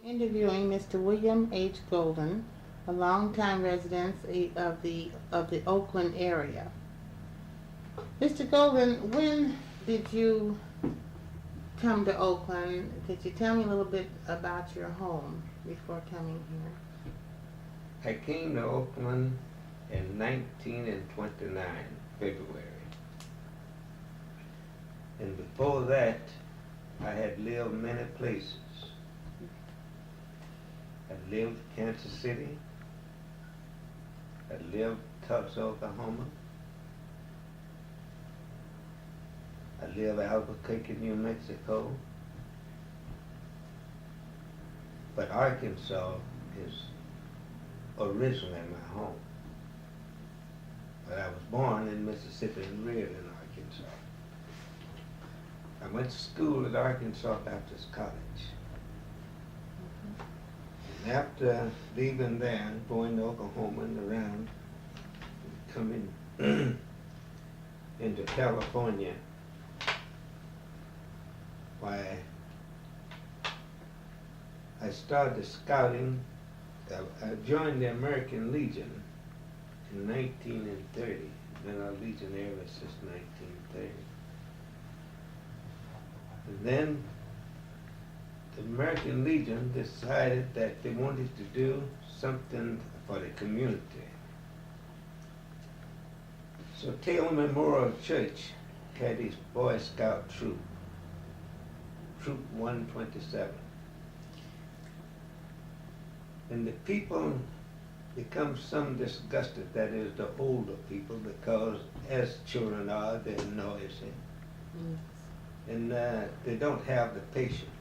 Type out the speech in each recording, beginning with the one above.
Interviewing Mr. William H. Golden, a longtime resident of the Oakland area. Mr. Golden, when did you come to Oakland? Could you tell me a little bit about your home before coming here? I came to Oakland in 1929, February. And before that, I had lived many places. I lived Kansas City. I lived Tulsa, Oklahoma. I lived Albuquerque, New Mexico. But Arkansas is originally my home. But I was born in Mississippi and reared in Arkansas. I went to school at Arkansas Baptist College. And after leaving there, going to Oklahoma and around, coming into California, why I started scouting. I joined the American Legion in 1930. Been a Legionnaire since 1930. And then the American Legion decided that they wanted to do something for the community. So Taylor Memorial Church had his Boy Scout troop, Troop 127. And the people become some disgusted, that is the older people, because as children are, they're noisy. And they don't have the patience.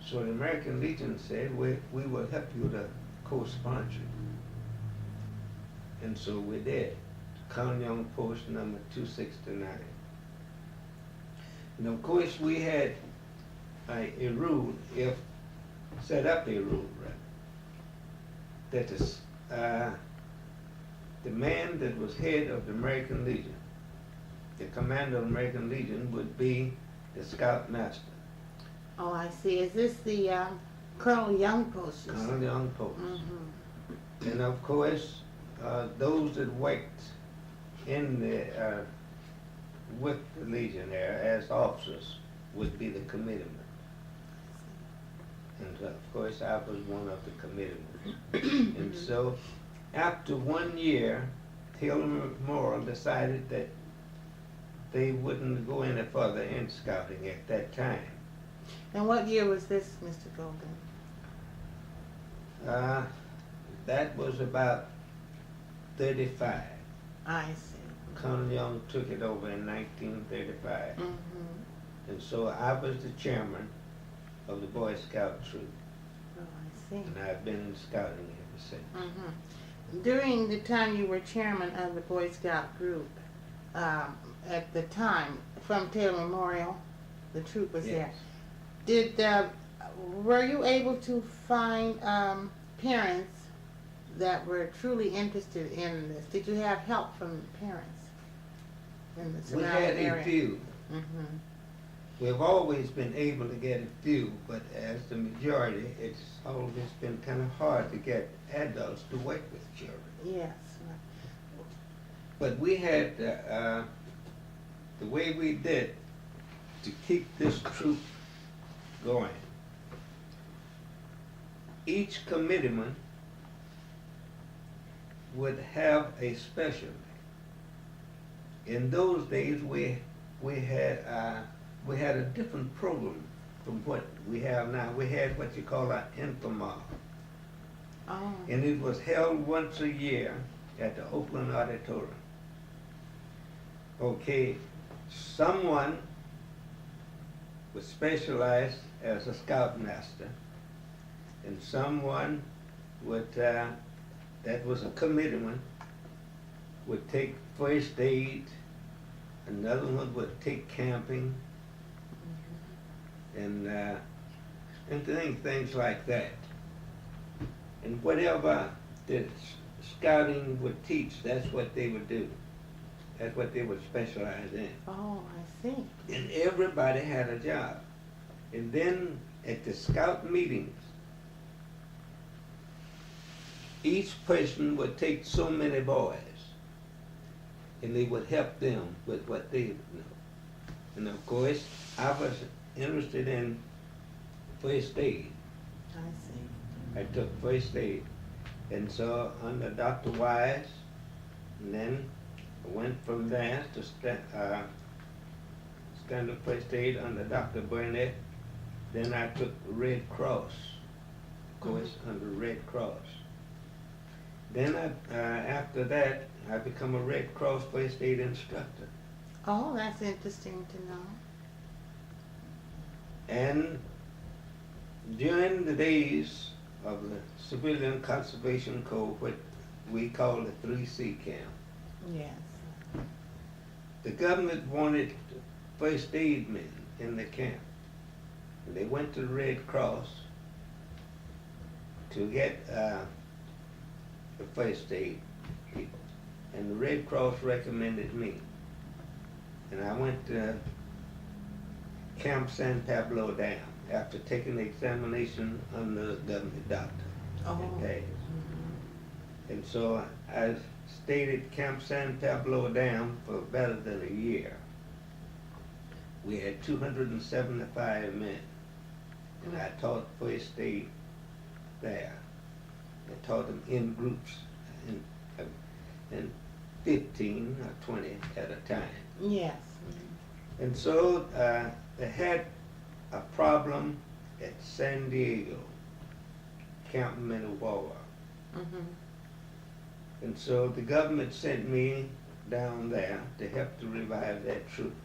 So the American Legion said, we will help you to co-sponsor. And so we did. Young Post number 269. And of course we had a rule, set up a rule, that the man that was head of the American Legion, the commander of the American Legion, would be the Scoutmaster. Oh, I see. Is this the Colonel Young Post? Colonel Young Post. Mm-hmm. And of course, those that worked in the with the Legionnaire as officers would be the committeemen. And of course, I was one of the committeemen. And so, after 1 year, Taylor Memorial decided that they wouldn't go any further in scouting at that time. And what year was this, Mr. Golden? That was about 35. I see. Colonel Young took it over in 1935. Mm-hmm. And so I was the chairman of the Boy Scout troop. Oh, I see. And I've been scouting ever since. Mm-hmm. During the time you were chairman of the Boy Scout group, at the time, from Taylor Memorial, the troop was Yes. there. Were you able to find parents that were truly interested in this? Did you have help from parents in the surrounding area? We had a few. Mm-hmm. We've always been able to get a few, but as the majority, it's always been kind of hard to get adults to work with children. Yes. But we had, the way we did to keep this troop going, each committeeman would have a specialty. In those days, we had a different program from what we have now. We had what you call an Infomart. Oh. And it was held once a year at the Oakland Auditorium. Okay, someone was specialized as a scoutmaster, and someone would, that was a committeeman, would take first aid, another one would take camping, and things like that. And whatever the scouting would teach, that's what they would do. That's what they would specialize in. Oh, I see. And everybody had a job. And then at the scout meetings, each person would take so many boys, and they would help them with what they know. And of course, I was interested in first aid. I see. I took first aid. And so under Dr. Wise, and then I went from there to standard first aid under Dr. Burnett. Then I took Red Cross, of course, under Red Cross. Then after that, I become a Red Cross first aid instructor. Oh, that's interesting to know. And during the days of the Civilian Conservation Corps, what we call the 3C camp, Yes. the government wanted first aid men in the camp. And they went to the Red Cross to get the first aid people. And the Red Cross recommended me. And I went to Camp San Pablo Dam after taking the examination under the government doctor. Oh. And passed. And so I stayed at Camp San Pablo Dam for better than a year. We had 275 men, and I taught first aid there. I taught them in groups, in 15 or 20 at a time. Yes. And so they had a problem at San Diego, Camp Minnewawa. Mm-hmm. And so the government sent me down there to help to revive that troop.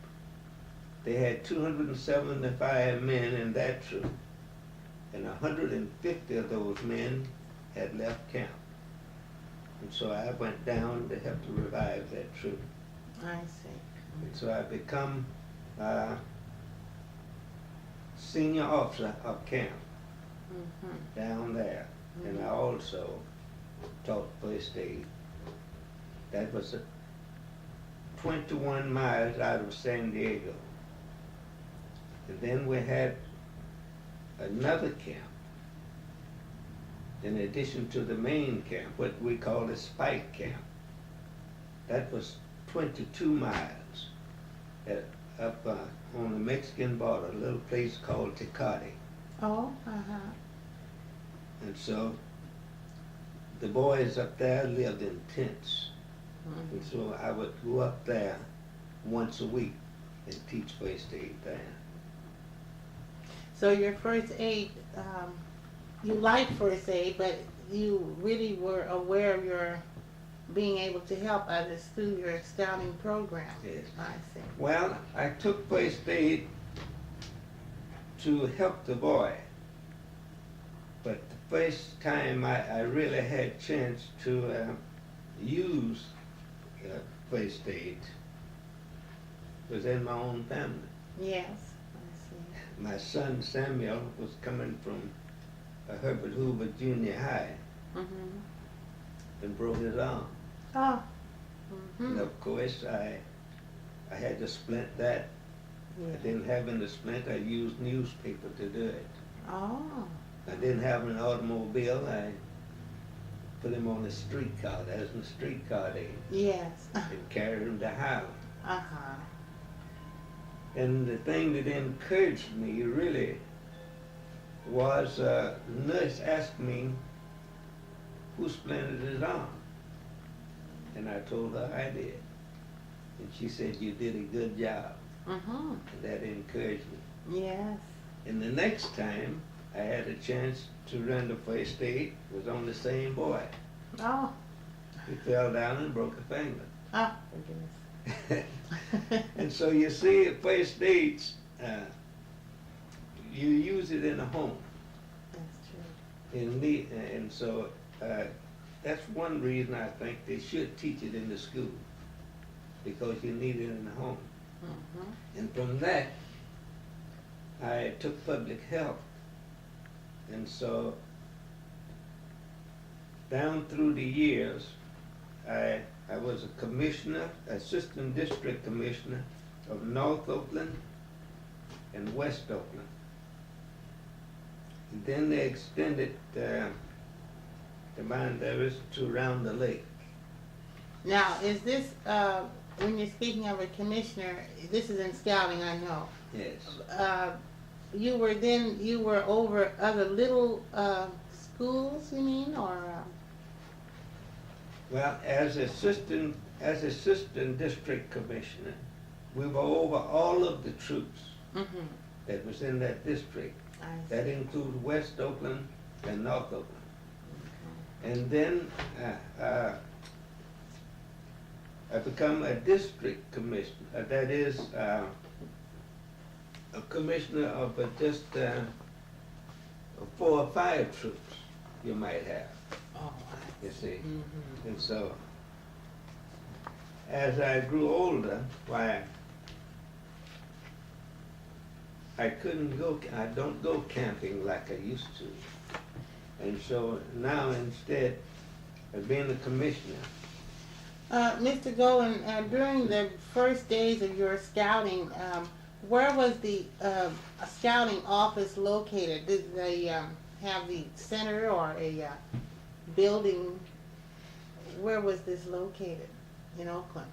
They had 275 men in that troop, and 150 of those men had left camp. And so I went down to help to revive that troop. I see. And so I become senior officer of camp Mm-hmm. down there. And I also taught first aid. That was 21 miles out of San Diego. And then we had another camp, in addition to the main camp, what we call the Spike Camp. That was 22 miles up on the Mexican border, a little place called Tecate. Oh, uh-huh. And so the boys up there lived in tents. Mm-hmm. And so I would go up there once a week and teach first aid there. So your first aid, you liked first aid, but you really were aware of your being able to help others through your scouting program. Yes. I see. Well, I took first aid to help the boy. But the first time I really had chance to use first aid was in my own family. Yes, I see. My son Samuel was coming from Herbert Hoover Junior High Mm-hmm. and broke his arm. Oh. And Mm-hmm. of course I had to splint that. Yeah. I didn't have any splint, I used newspaper to do it. Oh. I didn't have an automobile, I put him on a streetcar, that was a streetcar day, Yes. and carried him to Highland. Uh-huh. And the thing that encouraged me really was the nurse asked me who splintered his arm. And I told her I did. And she said, you did a good job. Mm-hmm. And that encouraged me. Yes. And the next time I had a chance to render first aid was on the same boy. Oh. He fell down and broke a finger. Oh, goodness. And so you see, at first aids, you use it in a home. That's true. And so that's one reason I think they should teach it in the school, because you need it in the home. Mm-hmm. And from that, I took public health. And so down through the years, I was a commissioner, assistant district commissioner of North Oakland and West Oakland. And then they extended the mine there is to around the lake. Now, is this, when you're speaking of a commissioner, this is in scouting, I know. Yes. You were over other little schools, you mean, or? Well, as assistant district commissioner, we were over all of the troops Mm-hmm. that was in that district. That includes West Oakland and North Oakland. Okay. And then I become a district commissioner. That is a commissioner of just 4 or 5 troops you might have. Oh, You see. Mm-hmm. And so, as I grew older, why, I don't go camping like I used to. And so now instead of being a commissioner. Mr. Golden, during the first days of your scouting, where was the scouting office located? Did they have the center or a building? Where was this located in Oakland?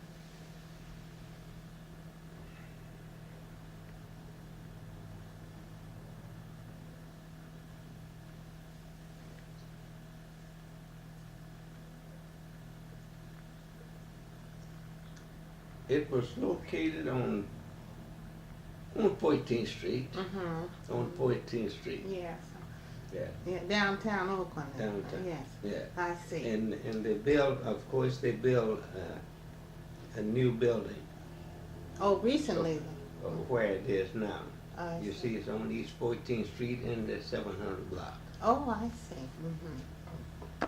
It was located on 14th Street. Mm-hmm. On 14th Street. Yes. Yeah. Yeah, downtown Oakland. Downtown. Yes. Yeah. I see. And they built, of course, they built a new building Oh, recently. where it is now. I You see, it's on East 14th Street in the 700 block. Oh, I see. Mm-hmm.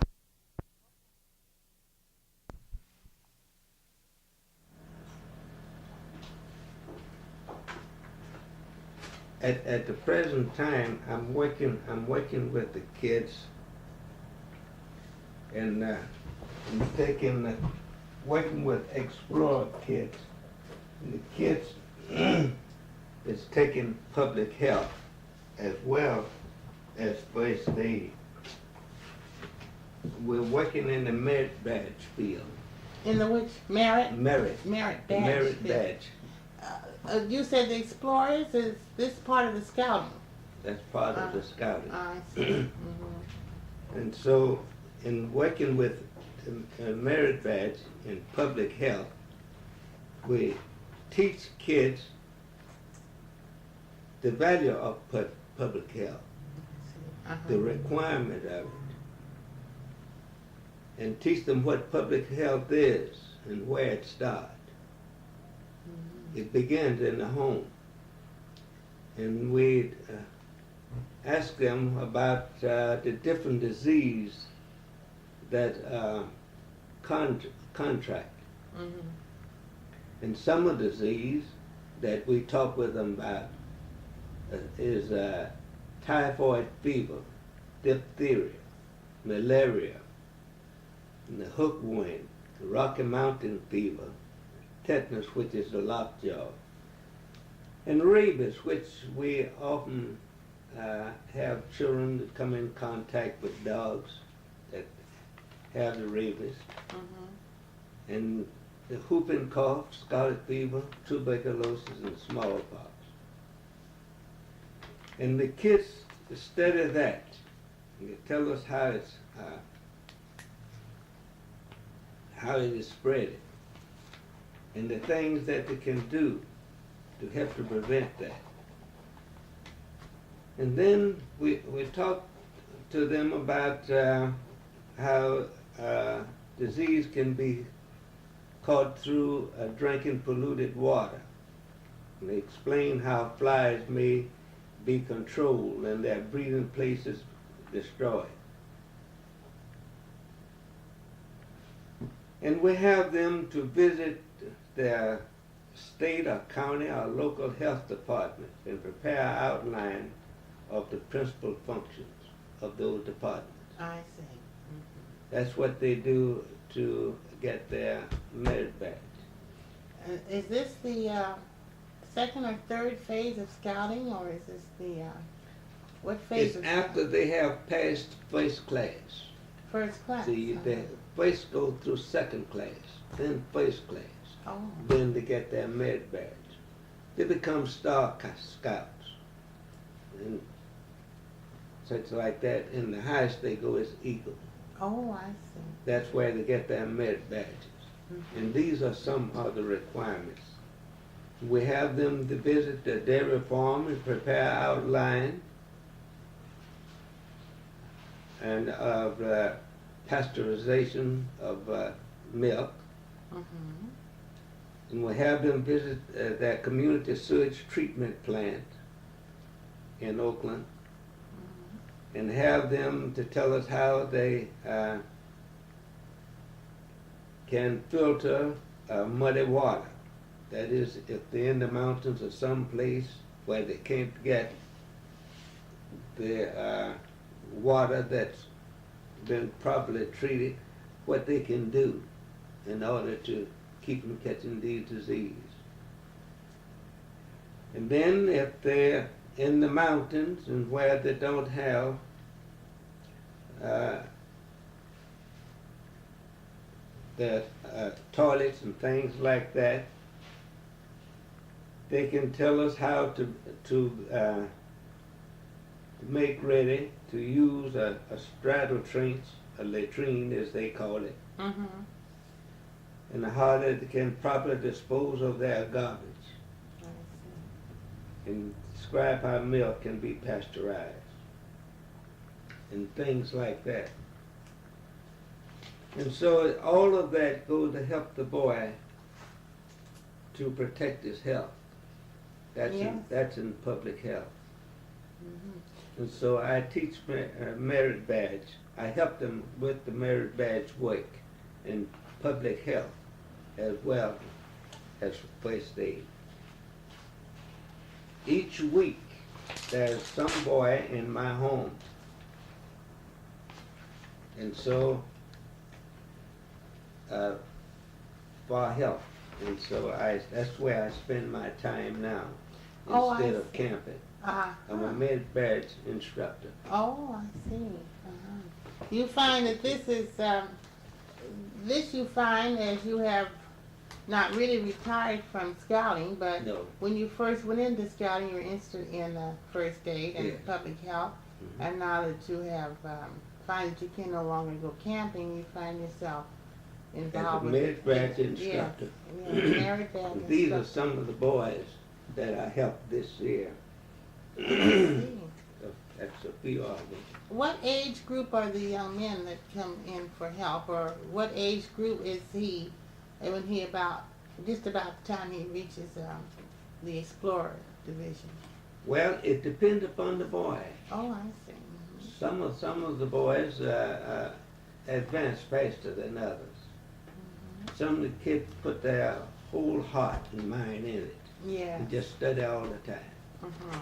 At the present time, I'm working with the kids, and I'm working with Explorer kids. And the kids is taking public health as well as first aid. We're working in the merit badge field. In the which merit? Merit. Merit The badge. merit field. badge. You said the Explorers, is this part of the scouting? That's part of the scouting. I see. Mm-hmm. And so, in working with a merit badge in public health, we teach kids the value of public health, Uh-huh. the requirement of it, and teach them what public health is and where it starts. It begins in the home. And we ask them about the different disease that contract. Mm-hmm. And summer disease that we talk with them about is typhoid fever, diphtheria, malaria, and the hookworm, the Rocky Mountain fever, tetanus, which is the lockjaw, and rabies, which we often have children that come in contact with dogs that have the rabies, and the whooping cough, scarlet fever, tuberculosis, and smallpox. And the kids study that, and they tell us how it is spreading, and the things that they can do to help to prevent that. And then we talk to them about how disease can be caught through drinking polluted water. And they explain how flies may be controlled and their breeding places destroyed. And we have them to visit their state or county or local health departments and prepare an outline of the principal functions of those departments. I see. Mm-hmm. That's what they do to get their merit badge. Is this the second or third phase of scouting, or is this the what phase It's of after scouting? they have passed first class. First class. See, they first go through second class, then first class. Oh. Then they get their merit badge. They become scouts. And such like that. And the highest they go is Eagle. Oh, I see. That's where they get their merit badges. Mm-hmm. And these are some of the requirements. We have them to visit the dairy farm and prepare outline and of pasteurization of milk. Mm-hmm. And we have them visit their community sewage treatment plant in Oakland, and have them to tell us how they can filter muddy water. That is, if they're in the mountains or someplace where they can't get the water that's been properly treated, what they can do in order to keep them catching these diseases. And then if they're in the mountains and where they don't have the toilets and things like that, they can tell us how to make ready to use a straddle trench, a latrine as they call it, Mm-hmm. and how they can properly dispose of their garbage, I see. and describe how milk can be pasteurized, and things like that. And so all of that goes to help the boy to protect his health. Yes. That's in public health. Mm-hmm. And so I teach merit badge. I help them with the merit badge work in public health as well as first aid. Each week there's some boy in my home. And so for help. And so that's where I spend my time now, instead of camping. Uh-huh. I'm a merit badge instructor. Oh, I see. Uh-huh. You find that this is, this you find as you have not really retired from scouting, but No. when you first went into scouting, you were interested in first aid and Yes. public health. Mhm. And now that you have, find that you can no longer go camping, you find yourself As a involved with merit badge instructor. Yeah, merit badge And these are instructor. some of the boys that I helped this year. I see. That's a few of them. What age group are the young men that come in for help, or what age group is he when he just about the time he reaches the Explorer Division? Well, it depends upon the boy. Oh, I see. Mhm. Some of the boys advance faster than others. Some of the kids put their whole heart and mind in it Yeah. and just study all the time. Uh-huh.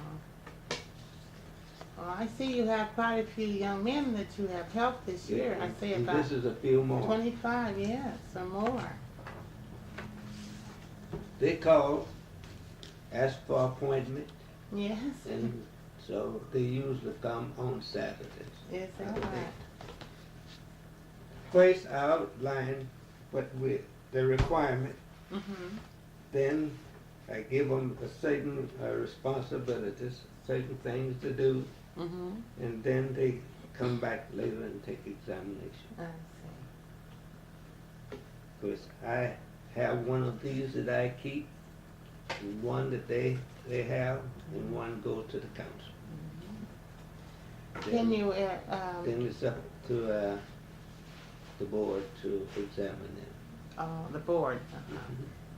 Well, I see you have quite a few young men that you have helped this year. I say And about this is a few more. 25, yes, or more. They call, ask for appointment, Yes. and so they usually come on Saturdays. Is that right? First, I outline the requirement. Mm-hmm. Then I give them a certain responsibilities, certain things to do, Mm-hmm. and then they come back later and take examination. I see. Because I have one of these that I keep, and one that they have, and one goes to the council. Can you, Then it's up to the board to examine them. the board? Uh-huh.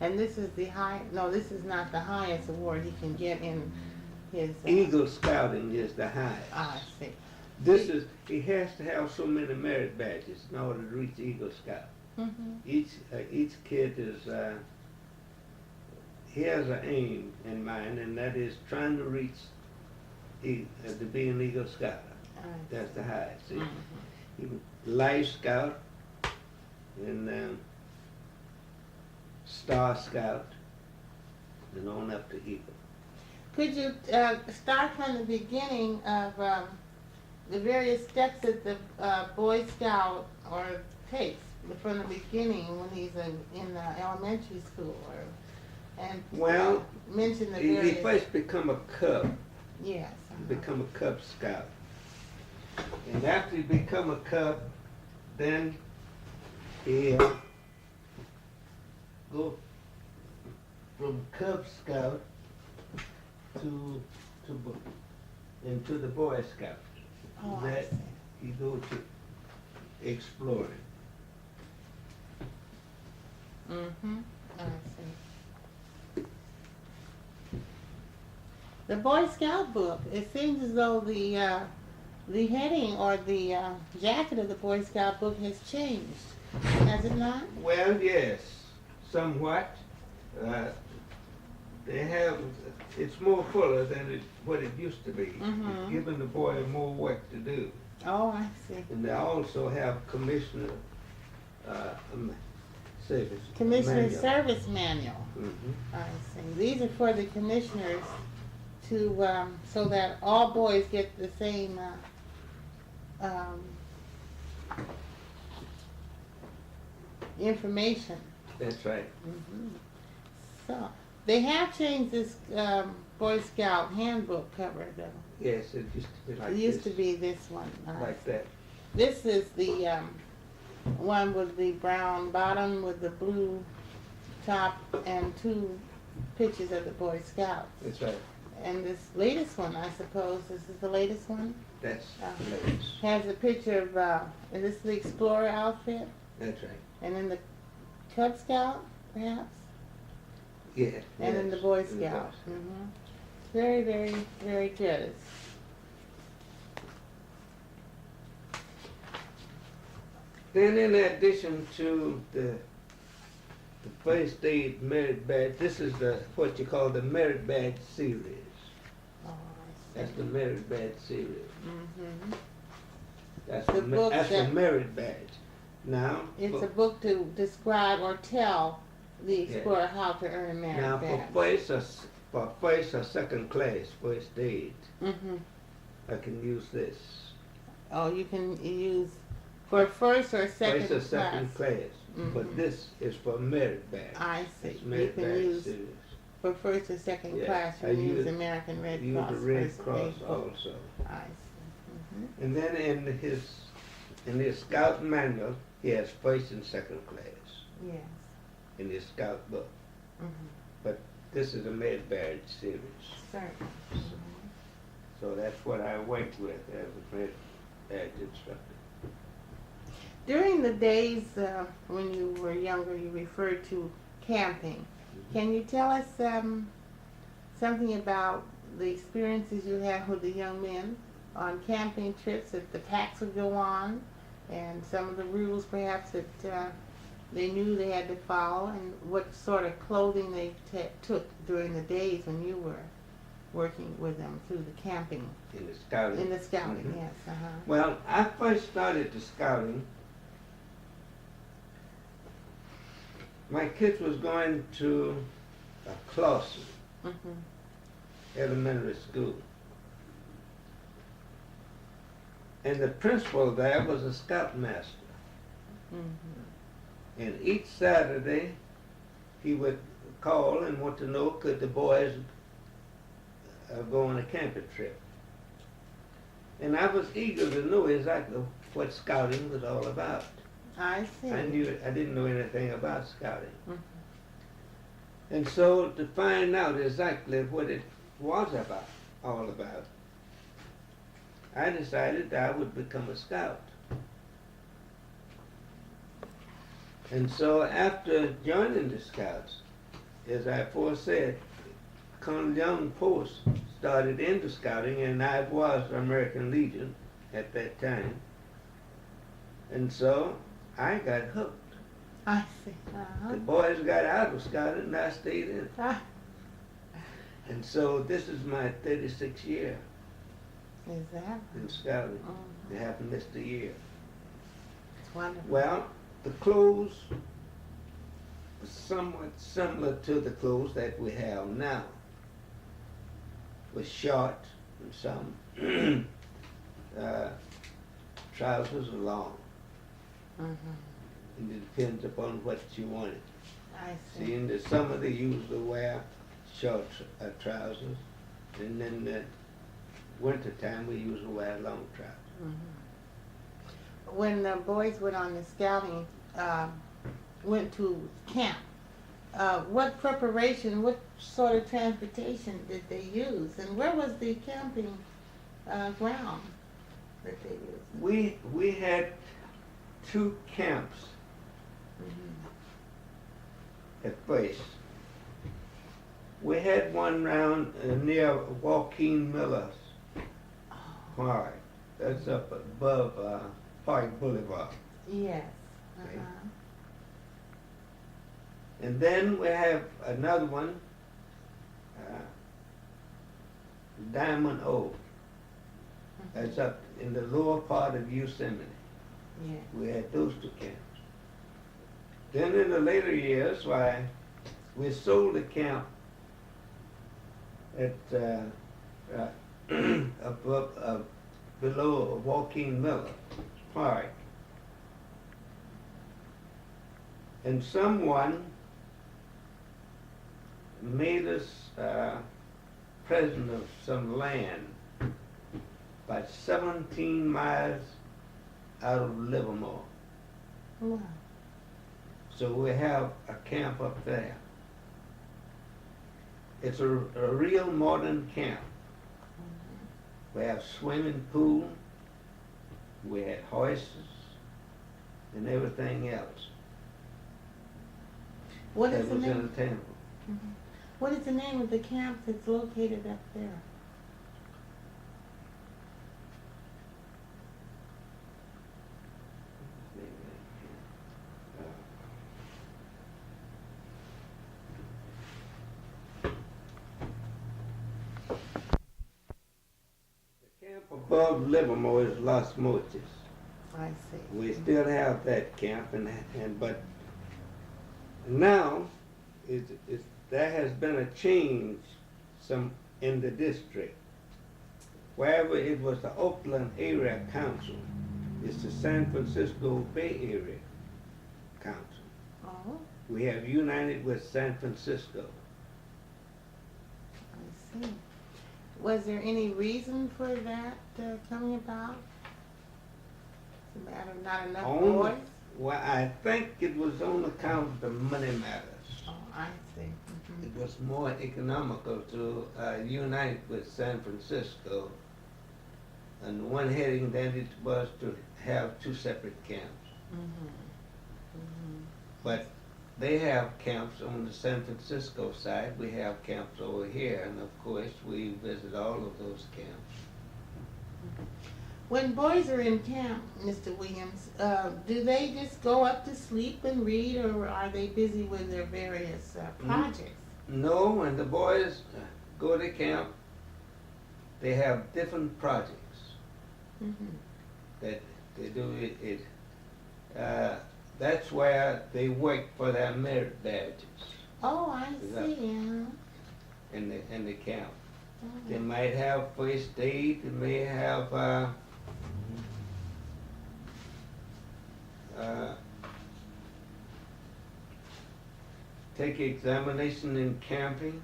And this is this is not the highest award he can get in his... Eagle Scouting is the highest. I see. He has to have so many merit badges in order to reach Eagle Scout. Mm-hmm. Each kid he has an aim in mind, and that is trying to reach to be an Eagle Scout. That's the highest. See? Mm-hmm. Life Scout and Star Scout, and on up to Eagle. Could you start from the beginning of the various steps that the Boy Scout or takes from the beginning when he's in elementary school, and Well, mention the he various. first become a Cub. Yes. Become a Cub Scout. And after he become a Cub, then he go from Cub Scout to into the Boy Scout. Oh, I That see. he go to exploring. Mm-hmm. I see. The Boy Scout book. It seems as though the heading or the jacket of the Boy Scout book has changed. Has it not? Well, yes, somewhat. They have, it's more fuller than what it used to be. Mhm. It's giving the boy more work to do. Oh, I see. And they also have Commissioner Service. Commissioner Manual. Service Manual. Mhm. I see. These are for the commissioners to, so that all boys get the same, information. That's right. Mhm. So, they have changed this, Boy Scout handbook cover though. Yes, it used to be like It used this, to be this one. like that. This is the, one with the brown bottom with the blue top and two pictures of the Boy Scouts. That's right. And this latest one, I suppose, this is the latest one, That's Uh-huh. the latest. has a picture of, and this is the Explorer outfit, That's right. and then the Cub Scout, perhaps, Yeah. and then yes, the Boy and the Scout. Boy Mhm. Very, very, very good. Then in addition to the first aid merit badge, this is what you call the merit badge series. Oh, I That's see. the merit badge series. Mhm. That's The the book that's the that- merit badge. Now, It's a book to describe or tell the explorer how to earn a merit now badge. for first or second class first aid, Mm-hmm. I can use this. Oh, you can use for first or second First or second class. class, but Mhm. this is for merit badge. I see. It's You merit can badge use series. for first or second Yeah, class. You I can use use- American Red Use Cross. the Red first Cross aid book. also. I see. Mm-hmm. And then in his scout manual, he has first and second class Yes. in his scout book. Mm-hmm. This is a merit badge series. Certainly. So that's what I worked with as a merit badge instructor. During the days when you were younger, you referred to camping. Can you tell us something about the experiences you had with the young men on camping trips that the packs would go on, and some of the rules perhaps that they knew they had to follow, and what sort of clothing they took during the days when you were working with them through the camping, In the scouting. in the scouting, Mhm. yes, uh-huh. Well, I first started the scouting. My kids was going to a Clawson Mm-hmm. elementary school. And the principal there was a scoutmaster. Mm-hmm. And each Saturday, he would call and want to know could the boys go on a camping trip. And I was eager to know exactly what scouting was all about. I see. I didn't know anything about scouting. Mhm. And so to find out exactly what it was all about, I decided that I would become a scout. And so after joining the Scouts, as I foresaid, Colonel Young Post started into scouting, and I was American Legion at that time. And so I got hooked. I see. Uh-huh. The boys got out of scouting, and I stayed in. Ah, And so this is my 36th year is that? in scouting. Oh, I haven't missed a year. it's wonderful. Well, the clothes were somewhat similar to the clothes that we have now. Was short and some, trousers or long. Mhm. And it depends upon what you wanted. I See, see. in the summer they usually wear short trousers, and then the winter time we usually wear long trousers. Mhm. When the boys went on the scouting, went to camp, what preparation, what sort of transportation did they use? And where was the camping ground that they used? We had 2 camps Mhm. at first. We had one round near Joaquin Miller Park. That's up above Park Boulevard. Yes. Okay. Uh-huh. And then we have another one, Diamond Oak. That's up in the lower part of Yosemite. Yeah. We had those 2 camps. Then in the later years, why, we sold the camp at above, below Joaquin Miller Park. And someone made us president of some land about 17 miles out of Livermore. Wow. So we have a camp up there. It's a real modern camp. We have swimming pool, we had horses, and everything else. What That is the was in name? the temple. Mhm. What is the name of the camp that's located up there? The camp above Livermore is Los Mochos. I see. We still have that camp, but now there has been a change some in the district. Wherever it was the Oakland Area Council, it's the San Francisco Bay Area Council. Oh, We have united with San Francisco. I see. Was there any reason for that coming about? It's a matter of not enough boys? Well, I think it was on account of the money matters. Oh, I see. Mhm. It was more economical to unite with San Francisco. And one heading than it was to have 2 separate camps. Mhm. Mhm. But they have camps on the San Francisco side, we have camps over here, and of course we visit all of those camps. When boys are in camp, Mr. Williams, do they just go up to sleep and read, or are they busy with their various projects? No, when the boys go to camp, they have different projects Mhm. that they do. That's where they work for their merit badges Oh, I Is that- see. in the camp. Oh. They might have first aid, they may have take examination in camping,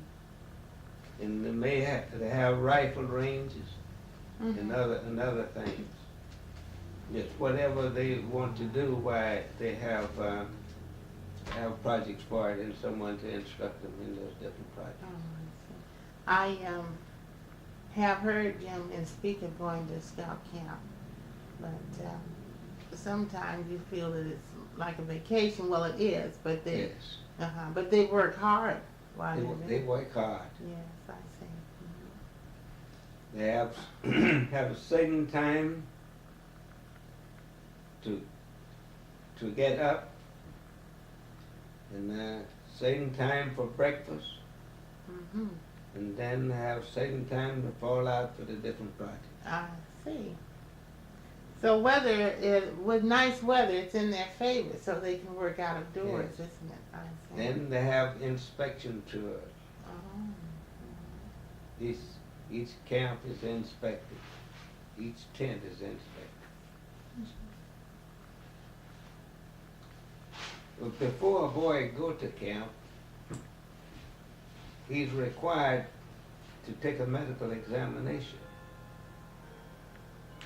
and they have rifle ranges and Mhm. other things. Just whatever they want to do, why they have projects for it and someone to instruct them in those different Oh, projects. I see. I have heard him speak of going to scout camp, but sometimes you feel that it's like a vacation. Well, it is, but they Yes, but they work hard while they they're work hard. Yes, I see. Mhm. They have have a certain time to get up, and certain time for breakfast, Mhm. and then have certain time to fall out for the different projects. I see. So with nice weather, it's in their favor, so they can work out of doors, Yes. isn't it? I see. Then they have inspection tours. Oh. Each camp is inspected. Each tent is inspected. Well, before a boy go to camp, he's required to take a medical examination.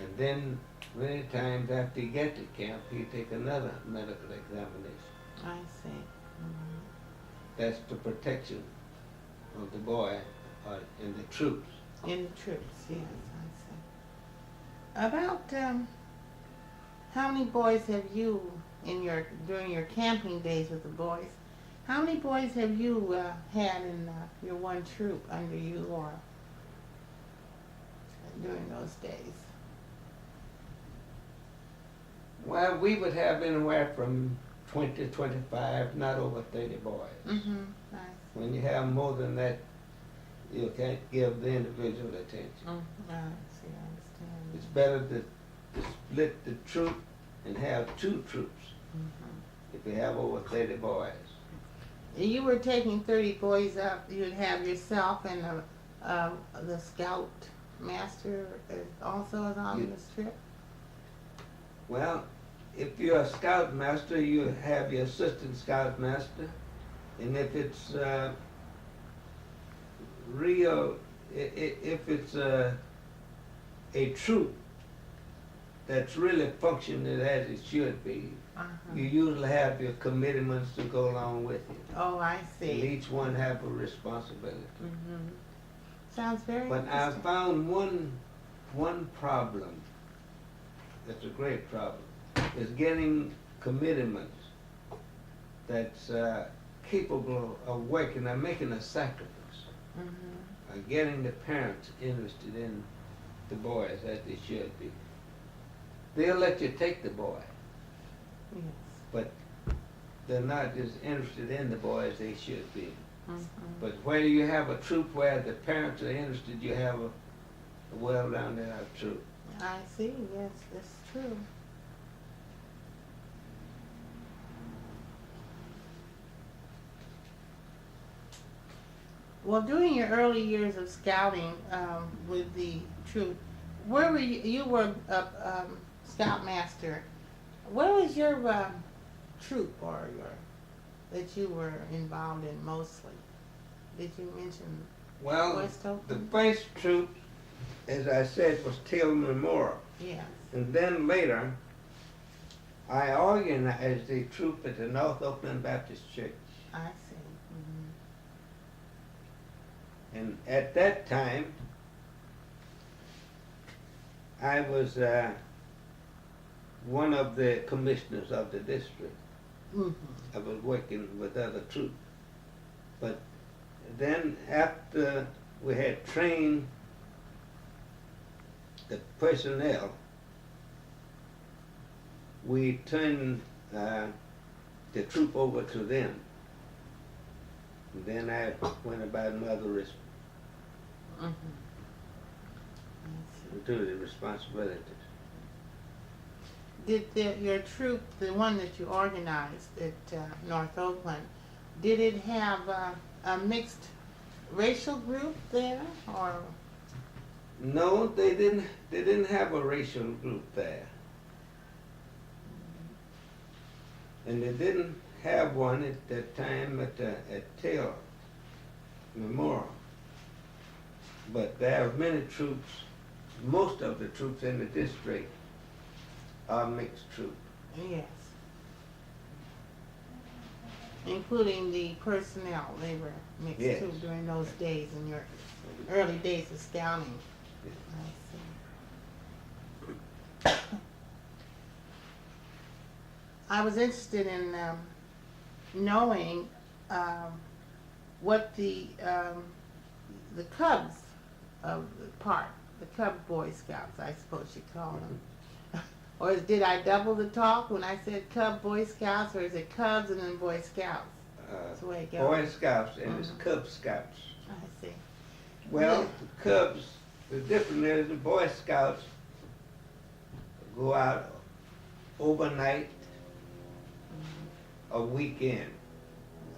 And then many times after he get to camp, he take another medical examination. I see. Mhm. That's the protection of the boy and the troops. In the troops, yes, I see. About how many boys have you during your camping days with the boys? How many boys have you had in your one troop under you or during those days? Well, we would have anywhere from 20 to 25, not over 30 boys. Mm-hmm. Nice. When you have more than that, you can't give the individual attention. I see, I understand. It's better to split the troop and have 2 troops Mm-hmm. if you have over 30 boys. You were taking 30 boys up, you'd have yourself and the scout master also is on this trip? Well, if you're a scout master, you have your assistant scout master, and if it's if it's a troop that's really functioning as it should be, you usually have your commitments to go along with it. Oh, I And see. each one have a responsibility. Mm-hmm. Sounds very But I interesting. found one problem. That's a great problem. Is getting commitments that's capable of working and making a sacrifice. Mm-hmm. Getting the parents interested in the boys as they should be. They'll let you take the boy, Yes. but they're not as interested in the boy as they should be. Mm-hmm. But where you have a troop where the parents are interested, you have a well-rounded out troop. I see, yes, that's true. Well, during your early years of scouting with the troop, where were you? You were a scoutmaster. Where was your troop or that you were involved in mostly? Did you mention Well, West the Oakland? first troop, as I said, was Taylor Memorial. Yes. And then later, I organized a troop at the North Oakland Baptist Church. I see. Mm-hmm. And at that time, I was one of the commissioners of the district. Mm-hmm. I was working with other troops. But then after we had trained the personnel, we turned the troop over to them. And then I went about my other Mm-hmm. duty responsibilities. Did your troop, the one that you organized at North Oakland, did it have a mixed racial group there, or? No, they didn't. They didn't have a racial group there, and they didn't have one at that time at Taylor Memorial. But there are many troops. Most of the troops in the district are mixed troops. Yes. Including the personnel, they were mixed Yes. too during those days, in your early days of scouting. Yes. I see. I was interested in knowing what the Cubs of the park, the Cub Boy Scouts, I suppose you call them. Or did I double the talk when I said Cub Boy Scouts, or is it Cubs and then Boy Scouts? That's the way it goes. Boy Scouts and it's Cub Scouts. I see. Well, the Cubs, the difference is the Boy Scouts go out overnight, a weekend,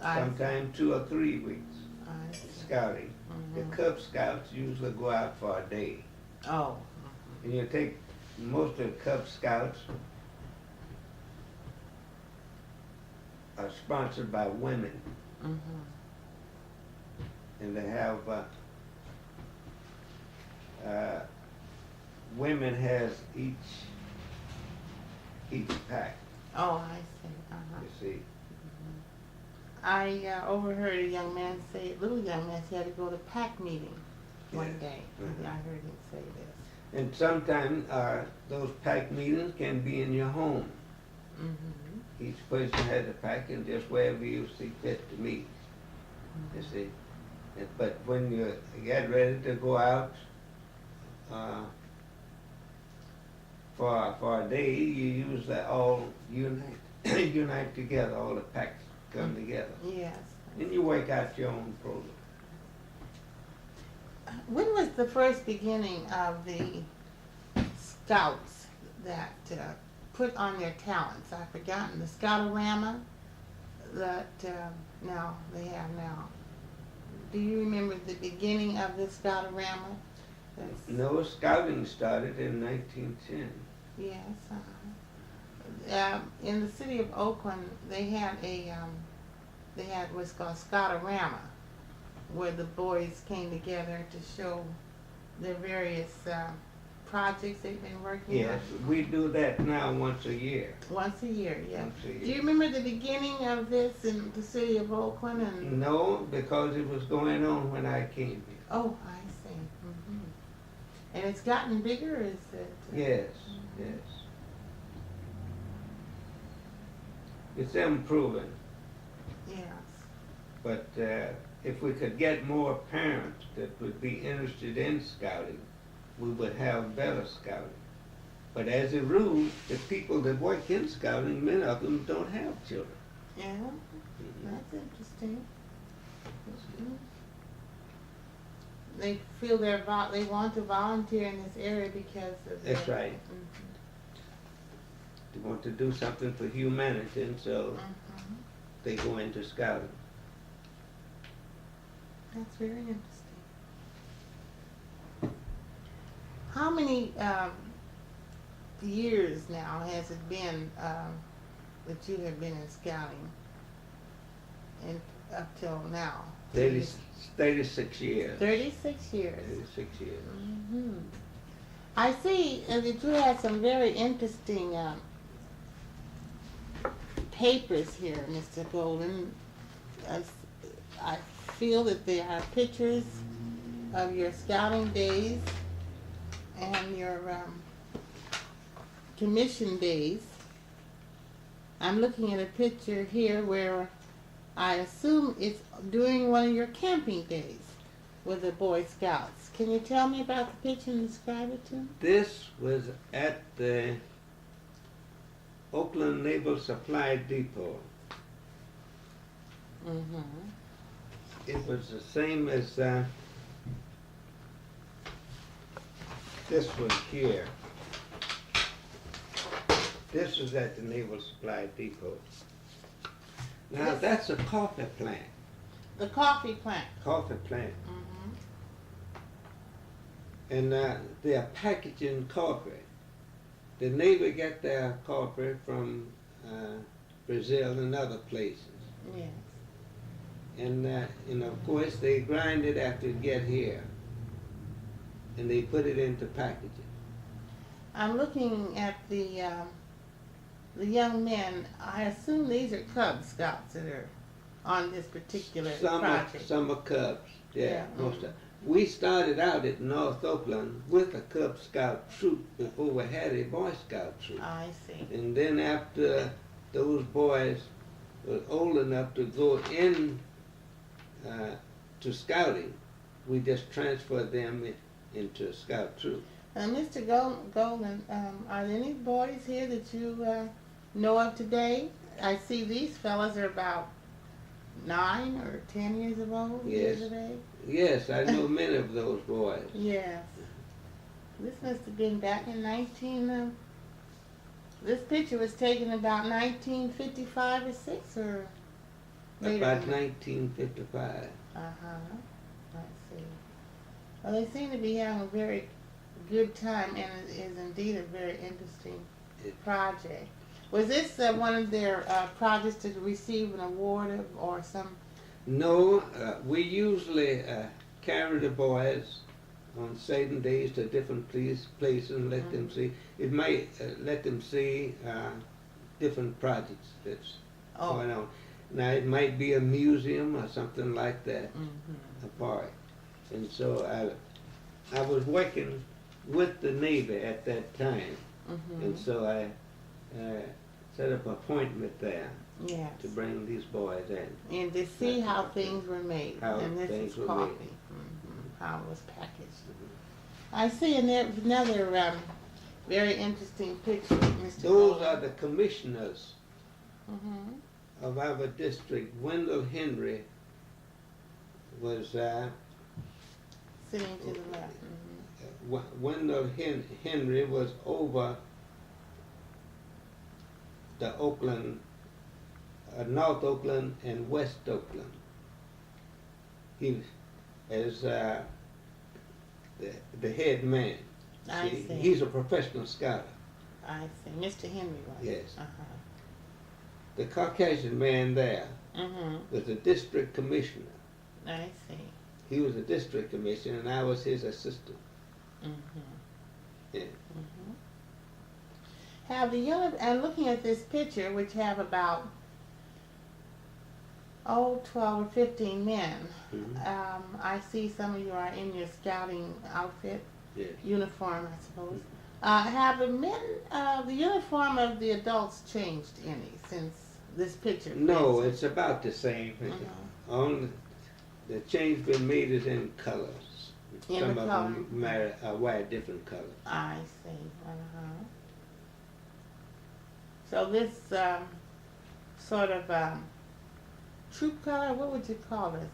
I see. sometimes 2 or 3 weeks I see. scouting. Mhm. The Cub Scouts usually go out for a day. Oh. And you take most of the Cub Scouts are sponsored by women, Mm-hmm. and they have women has each pack. Oh, I see. Uh-huh. You see, I overheard a little young man say he had to go to PAC meeting one Yes. day. Mhm. I heard him say this. and sometimes those pack meetings can be in your home. Mm-hmm. Each person has a pack, and just wherever you see fit to meet. You see, but when you get ready to go out for a day, you use that all unite unite together. All the packs come together, Yes. and you work out your own program. When was the first beginning of the scouts that put on their talents? I've forgotten. The Scout-O-Rama that now they have now. Do you remember the beginning of the Scout-O-Rama? No, scouting started in 1910. Yes. In the city of Oakland, they had what's called Scout-O-Rama, where the boys came together to show their various projects they've been working Yes, we do that now once a year. on. Once a year, yeah. Once a Do year. you remember the beginning of this in the city of Oakland? And No, because it was going on when I came here. oh, I see. Hmm. And it's gotten bigger, is it? Yes, yes. It's improving, Yes. but if we could get more parents that would be interested in scouting, we would have better scouting. But as a rule, the people that work in scouting, many of them don't have children. Yeah, that's interesting. Mhm. They feel they want to volunteer in this area because of That's their- right. Mhm. They want to do something for humanity, and so Mhm. they go into scouting. That's very interesting. How many years now has it been that you have been in scouting, and up till now? 36 years. 36 years. 36 years. Hmm. I see that you had some very interesting papers here, Mr. Golden. I feel that there are pictures of your scouting days and your commission days. I'm looking at a picture here where I assume it's during one of your camping days with the Boy Scouts. Can you tell me about the picture and describe it to me? This was at the Oakland Naval Supply Depot. Mm-hmm. It was the same as this one here. This was at the Naval Supply Depot. Now Yes. that's a coffee plant. The coffee plant. Coffee plant. Mm-hmm. And they are packaging coffee. The Navy get their coffee from Brazil and other places. Yes. And of course they grind it after it get here. And they put it into packaging. I'm looking at the young men. I assume these are Cub Scouts that are on this particular project. Some are Cubs. Yeah, Yeah. most of. We started out at North Oakland with a Cub Scout troop before we had a Boy Scout troop. I see. And then after those boys were old enough to go in to scouting, we just transferred them into a scout troop. Mr. Golden, are there any boys here that you know of today? I see these fellas are about 9 or 10 years of Yes. age. Yes, I know many of those boys. Yes. This must have been back in this picture was taken about 1955 or 6 or later. About 1955. Uh-huh. I see. Well, they seem to be having a very, good time, and it is indeed a very interesting It- project. Was this one of their projects to receive an award or some? No, we usually carry the boys on certain days to different places and let them see. It might let them see different projects that's going on. Now it might be a museum or something like that, a park. And so I was working with the Navy at that time, and so I set up an appointment there Yes. to bring these boys in. And to see how things were made. How And this things is were coffee. made. How it was packaged. I see another very interesting picture, Mr. Those Golden. are the commissioners Mhm. of our district. Wendell Henry was Sitting to the left. Wendell Henry was over the Oakland, North Oakland and West Oakland. He as the head man. I see. He's a professional scout. I see. Mr. Henry was. Yes. Uh-huh. The Caucasian man there was a district commissioner. I see. He was a district commissioner, and I was his assistant. Yeah. Have the young, and looking at this picture, which have about 12 or 15 men, I see some of you are in your scouting outfit, Yes. uniform, I suppose. Have the men, the uniform of the adults changed any since this picture? No, it's about the same. Uh-huh. Only the change been made is in colors. In Some the of color. them wear different colors. I see. So this sort of troop color, what would you call this?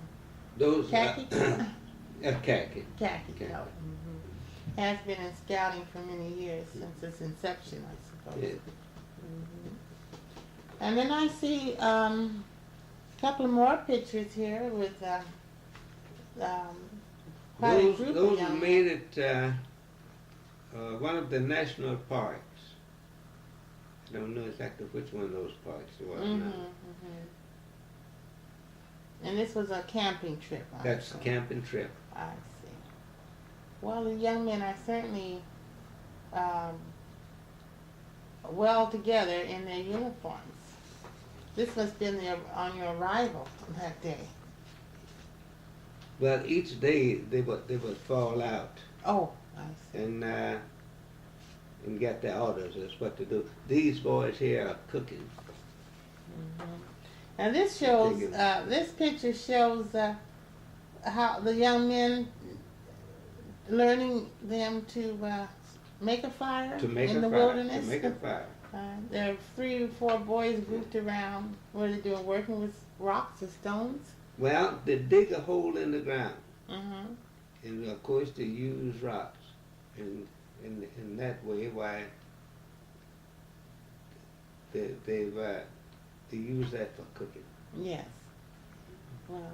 Those Khaki? khaki. Khaki Okay. color. Has been in scouting for many years, since its inception, I suppose. Yeah. And then I see a couple of more pictures here with quite a group of Those young were made at one of the national parks. I don't know exactly which one of those parks it was now. And this was a camping trip. That's a also. camping trip. I see. Well, the young men are certainly well together in their uniforms. This must have been on your arrival that day. Well, each day they would fall out Oh, I see. and get their orders as what to do. These boys here are cooking. And this shows, Taking- this picture shows how the young men learning them to make a fire To make in a the fire. wilderness. To make a fire. There are 3 or 4 boys grouped around. What are they doing? Working with rocks or stones? Well, they dig a hole in the ground, Mm-hmm. and of course they use rocks, and in that way, why they use that for cooking. Yes. Well,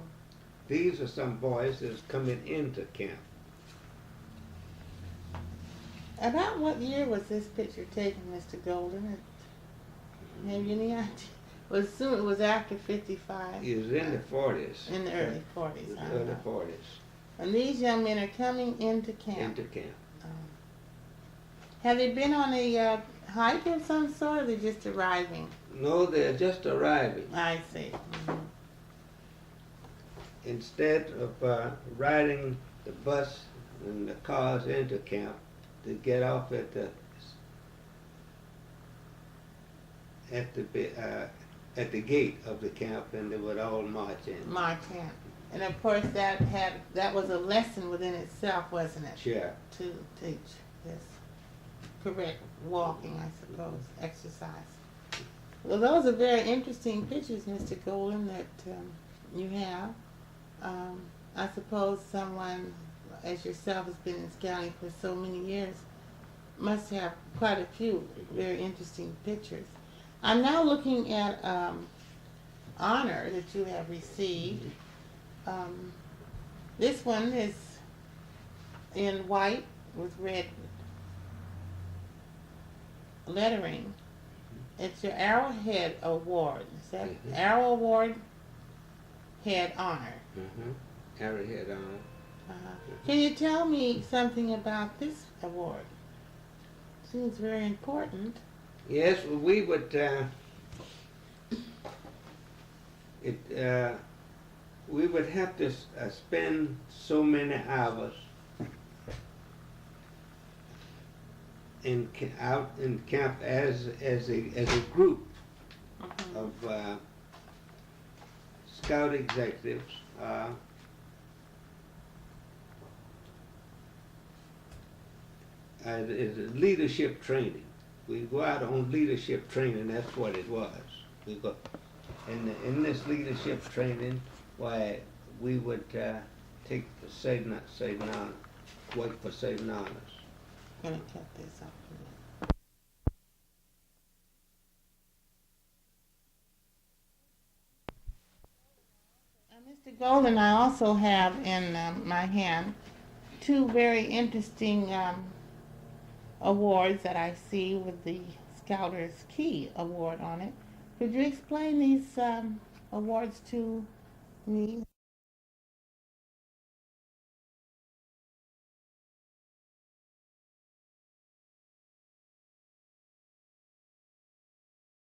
These are some boys that's coming into camp. about what year was this picture taken, Mr. Golden? Have you any idea? It was after 55. It was in the 40s. In the early 40s. It was early 40s. And these young men are coming into camp. Into camp. Have they been on a hike of some sort, or they're just arriving? No, they're just arriving. I see. Instead of riding the bus and the cars into camp, they get off at the gate of the camp, and they would all march in. March in. And of course that was a lesson within itself, wasn't it? Sure. To teach this correct walking, I suppose, exercise. Well, those are very interesting pictures, Mr. Golden, that you have. I suppose someone as yourself has been in scouting for so many years must have quite a few very interesting pictures. I'm now looking at honor that you have received. This one is in white with red lettering. It's your Arrowhead Award. Is that Arrowhead Head Honor? Arrowhead on. Can you tell me something about this award? Seems very important. Yes, we would. We would have to spend so many hours out in camp as a group of Scout executives. It's leadership training. We go out on leadership training. That's what it was. We go, and in this leadership training, why we would take the saving honor, work for saving honors. I'm gonna cut this off. Mr. Golden, I also have in my hand two very interesting awards that I see with the Scouter's Key Award on it. Could you explain these awards to me?